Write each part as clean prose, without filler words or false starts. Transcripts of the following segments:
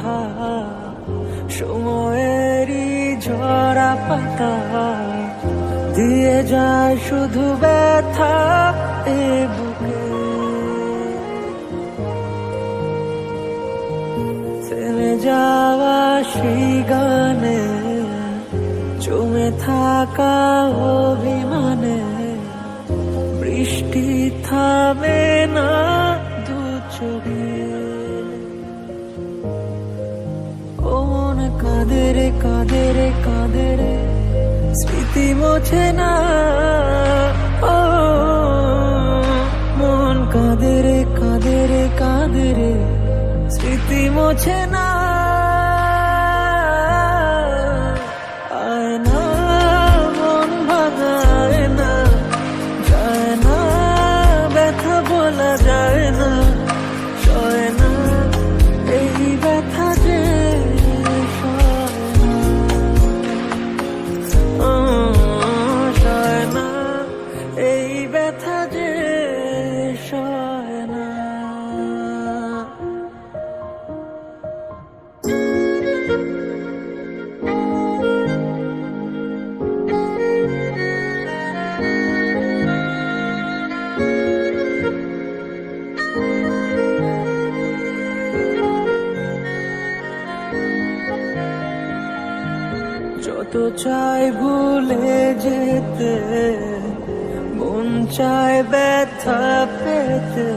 কথা, সময়েরই ঝরা পাতা দিয়ে যায় শুধু ব্যথা এ বুকে। থেমে যাওয়া সেই গানে জমে থাকা অভিমানে বৃষ্টি থামে না দু চোখে। ও মন কাঁদে রে কাঁদে রে কাঁদে রে, স্মৃতি মোছে না। ও মন কাঁদে রে কাঁদে রে কাঁদে রে, স্মৃতি মোছে না। আয় না মন ভাঙায় না, যায় না ব্যথা বলা যায় না, সয় না এই ব্যথা যে সয় না, এই ব্যথা যে সয় না। যত চাই ভুলে যেতে, মন চায় ব্যথা পেতে,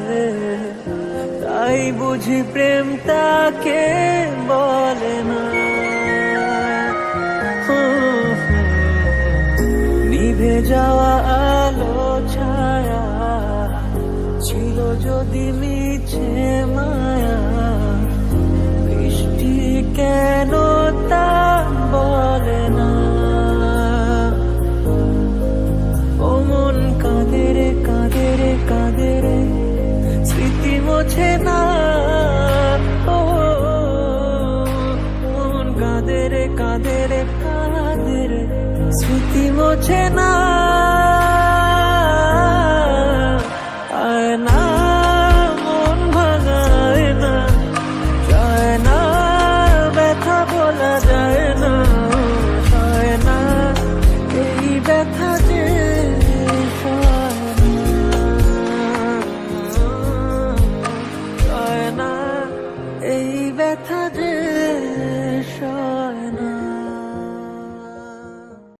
তাই বুঝি প্রেম তাকে বলে না। নিভে যাওয়া আলো ছায়া ছিল যদি মিছে মায়া, বৃষ্টি কেন তা বলে না। ও মন কাঁদে রে কাঁদে রে কাঁদে রে, স্মৃতি মোছে না। ও মন কাঁদে রে কাঁদে রে কাঁদে রে, স্মৃতি মোছে না।